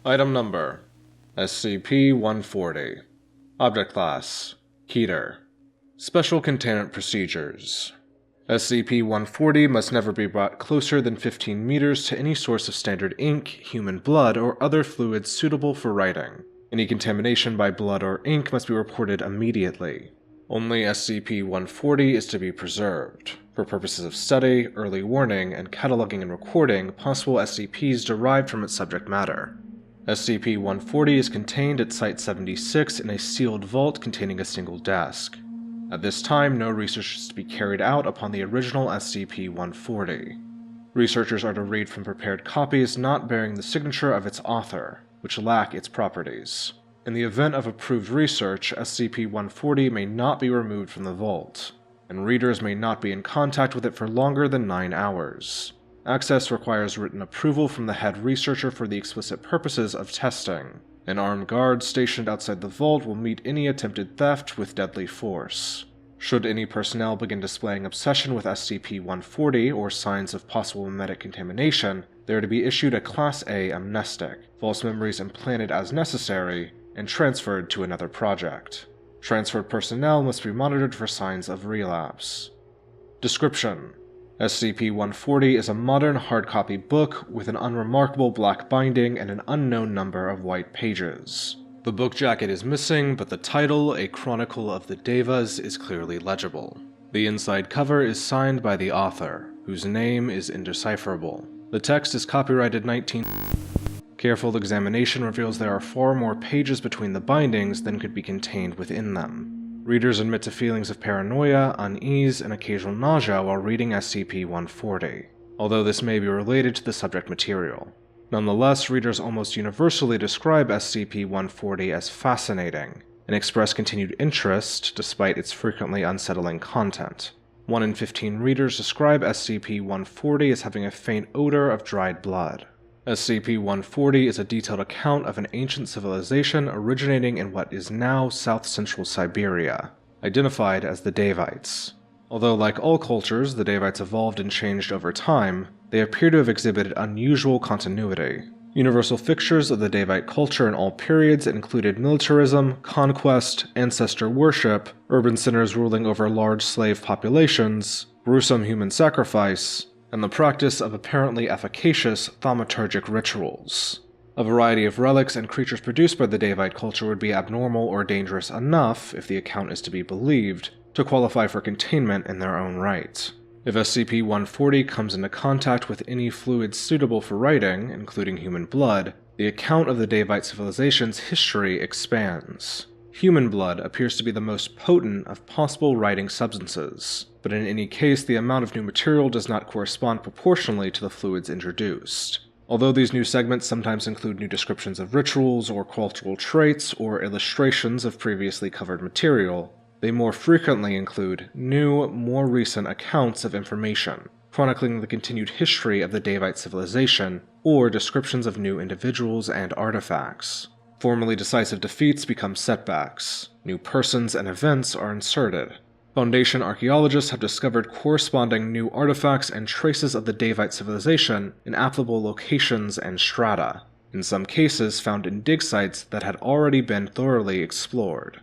Item Number: SCP-140. Object Class: Keter. Special Containment Procedures: SCP-140 must never be brought closer than 15 meters to any source of standard ink, human blood, or other fluids suitable for writing. Any contamination by blood or ink must be reported immediately. Only SCP-140 is to be preserved, for purposes of study, early warning, and cataloging and recording possible SCPs derived from its subject matter. SCP-140 is contained at Site-76 in a sealed vault containing a single desk. At this time, no research is to be carried out upon the original SCP-140. Researchers are to read from prepared copies not bearing the signature of its author, which lack its properties. In the event of approved research, SCP-140 may not be removed from the vault, and readers may not be in contact with it for longer than 9 hours. Access requires written approval from the head researcher for the explicit purposes of testing. An armed guard stationed outside the vault will meet any attempted theft with deadly force. Should any personnel begin displaying obsession with SCP-140 or signs of possible memetic contamination, they are to be issued a Class A amnestic, false memories implanted as necessary, and transferred to another project. Transferred personnel must be monitored for signs of relapse. Description: SCP-140 is a modern hard-copy book with an unremarkable black binding and an unknown number of white pages. The book jacket is missing, but the title, A Chronicle of the Daevas, is clearly legible. The inside cover is signed by the author, whose name is indecipherable. The text is copyrighted 19... Careful examination reveals there are far more pages between the bindings than could be contained within them. Readers admit to feelings of paranoia, unease, and occasional nausea while reading SCP-140, although this may be related to the subject material. Nonetheless, readers almost universally describe SCP-140 as fascinating, and express continued interest despite its frequently unsettling content. 1 in 15 readers describe SCP-140 as having a faint odor of dried blood. SCP-140 is a detailed account of an ancient civilization originating in what is now south-central Siberia, identified as the Daevites. Although like all cultures, the Daevites evolved and changed over time, they appear to have exhibited unusual continuity. Universal fixtures of the Daevite culture in all periods included militarism, conquest, ancestor worship, urban centers ruling over large slave populations, gruesome human sacrifice, and the practice of apparently efficacious thaumaturgic rituals. A variety of relics and creatures produced by the Daevite culture would be abnormal or dangerous enough, if the account is to be believed, to qualify for containment in their own right. If SCP-140 comes into contact with any fluids suitable for writing, including human blood, the account of the Daevite civilization's history expands. Human blood appears to be the most potent of possible writing substances, but in any case the amount of new material does not correspond proportionally to the fluids introduced. Although these new segments sometimes include new descriptions of rituals or cultural traits or illustrations of previously covered material, they more frequently include new, more recent accounts of information, chronicling the continued history of the Daevite civilization, or descriptions of new individuals and artifacts. Formerly decisive defeats become setbacks. New persons and events are inserted. Foundation archaeologists have discovered corresponding new artifacts and traces of the Daevite civilization in applicable locations and strata, in some cases found in dig sites that had already been thoroughly explored.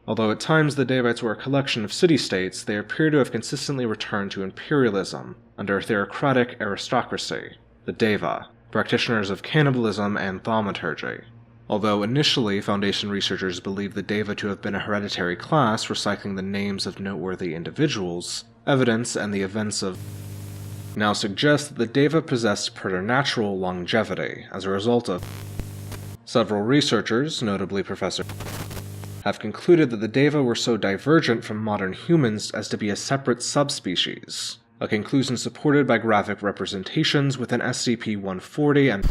Although at times the Daevites were a collection of city-states, they appear to have consistently returned to imperialism under a theocratic aristocracy, the Daeva, practitioners of cannibalism and thaumaturgy. Although initially Foundation researchers believed the Daeva to have been a hereditary class recycling the names of noteworthy individuals, evidence and the events of now suggest that the Daeva possessed preternatural longevity as a result of several researchers, notably Professor, have concluded that the Daeva were so divergent from modern humans as to be a separate subspecies, a conclusion supported by graphic representations within SCP-140 and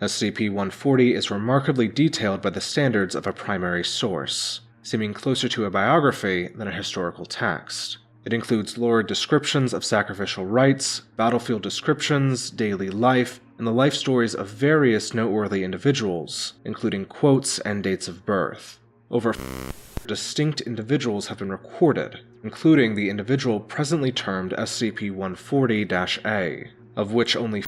SCP-140 is remarkably detailed by the standards of a primary source, seeming closer to a biography than a historical text. It includes lurid descriptions of sacrificial rites, battlefield descriptions, daily life, and the life stories of various noteworthy individuals, including quotes and dates of birth. Over distinct individuals have been recorded, including the individual presently termed SCP-140-A, of which only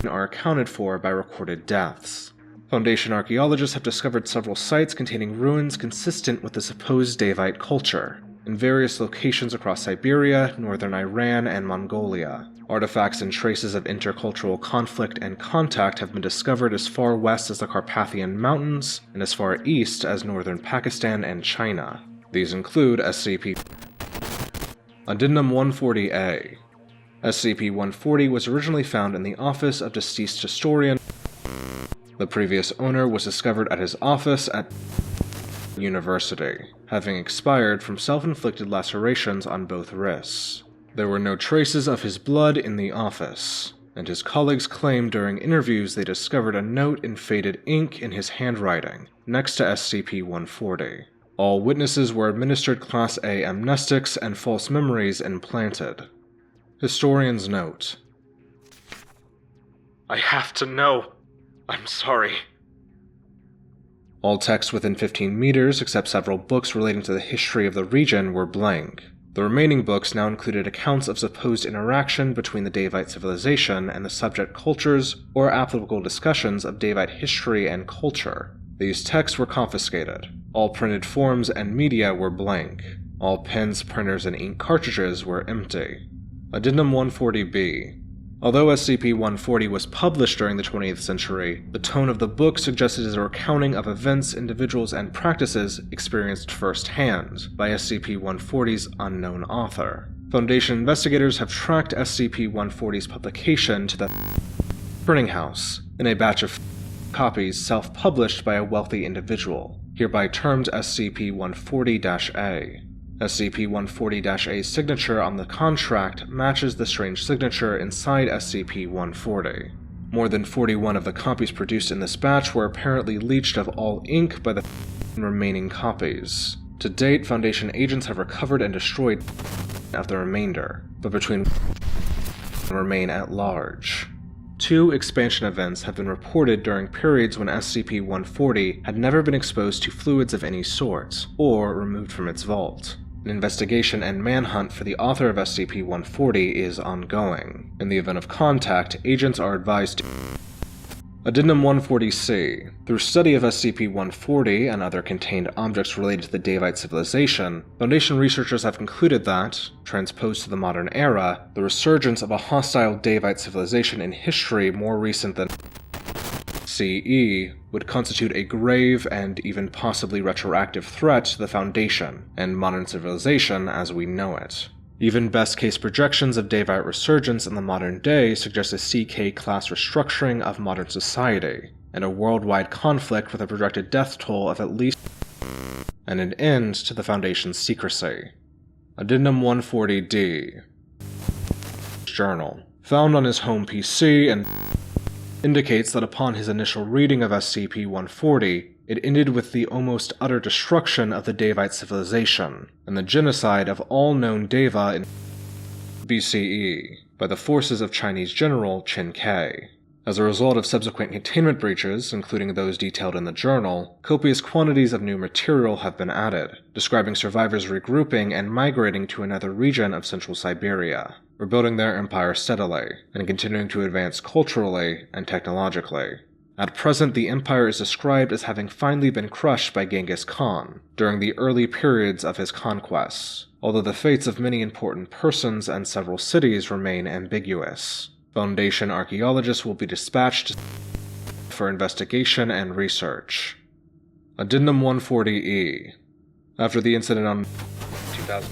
are accounted for by recorded deaths. Foundation archaeologists have discovered several sites containing ruins consistent with the supposed Daevite culture, in various locations across Siberia, northern Iran, and Mongolia. Artifacts and traces of intercultural conflict and contact have been discovered as far west as the Carpathian Mountains and as far east as northern Pakistan and China. These include SCP Addendum 140-A. SCP-140 was originally found in the office of deceased historian. The previous owner was discovered at his office at University, having expired from self-inflicted lacerations on both wrists. There were no traces of his blood in the office, and his colleagues claimed during interviews they discovered a note in faded ink in his handwriting, next to SCP-140. All witnesses were administered Class A amnestics and false memories implanted. Historian's note: I have to know. I'm sorry. All text within 15 meters, except several books relating to the history of the region, were blank. The remaining books now included accounts of supposed interaction between the Daevite civilization and the subject cultures, or applicable discussions of Daevite history and culture. These texts were confiscated. All printed forms and media were blank. All pens, printers, and ink cartridges were empty. Addendum 140-B. Although SCP-140 was published during the 20th century, the tone of the book suggested as a recounting of events, individuals, and practices experienced firsthand by SCP-140's unknown author. Foundation investigators have tracked SCP-140's publication to the printing house in a batch of copies self-published by a wealthy individual, hereby termed SCP-140-A. SCP-140-A's signature on the contract matches the strange signature inside SCP-140. More than 41 of the copies produced in this batch were apparently leached of all ink by the remaining copies. To date, Foundation agents have recovered and destroyed of the remainder, but between remain at large. 2 expansion events have been reported during periods when SCP-140 had never been exposed to fluids of any sort, or removed from its vault. An investigation and manhunt for the author of SCP-140 is ongoing. In the event of contact, agents are advised to Addendum 140-C. Through study of SCP-140 and other contained objects related to the Daevite civilization, Foundation researchers have concluded that, transposed to the modern era, the resurgence of a hostile Daevite civilization in history more recent than CE would constitute a grave and even possibly retroactive threat to the Foundation and modern civilization as we know it. Even best-case projections of Daevite resurgence in the modern day suggest a CK-class restructuring of modern society, and a worldwide conflict with a projected death toll of at least and an end to the Foundation's secrecy. Addendum 140-D. Journal. Found on his home PC and indicates that upon his initial reading of SCP-140, it ended with the almost utter destruction of the Daevite civilization, and the genocide of all known Deva in BCE by the forces of Chinese General Chen Kai. As a result of subsequent containment breaches, including those detailed in the journal, copious quantities of new material have been added, describing survivors regrouping and migrating to another region of central Siberia, rebuilding their empire steadily, and continuing to advance culturally and technologically. At present, the empire is described as having finally been crushed by Genghis Khan during the early periods of his conquests, although the fates of many important persons and several cities remain ambiguous. Foundation archaeologists will be dispatched for investigation and research. Addendum 140-E. After the incident on 2000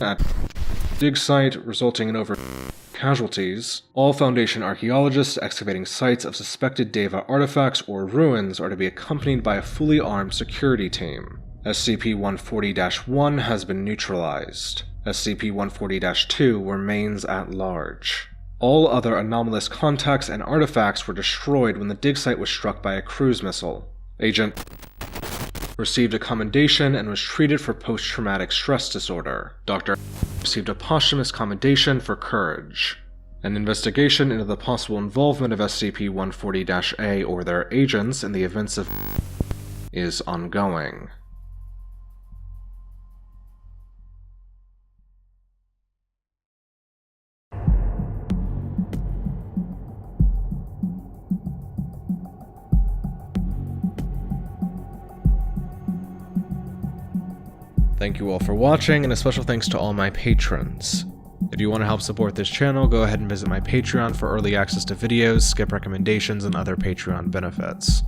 at dig site resulting in over casualties, all Foundation archaeologists excavating sites of suspected Deva artifacts or ruins are to be accompanied by a fully armed security team. SCP-140-1 has been neutralized. SCP-140-2 remains at large. All other anomalous contacts and artifacts were destroyed when the dig site was struck by a cruise missile. Agent received a commendation and was treated for post-traumatic stress disorder. Dr. received a posthumous commendation for courage. An investigation into the possible involvement of SCP-140-A or their agents in the events of is ongoing. Thank you all for watching, and a special thanks to all my patrons. If you want to help support this channel, go ahead and visit my Patreon for early access to videos, skip recommendations, and other Patreon benefits.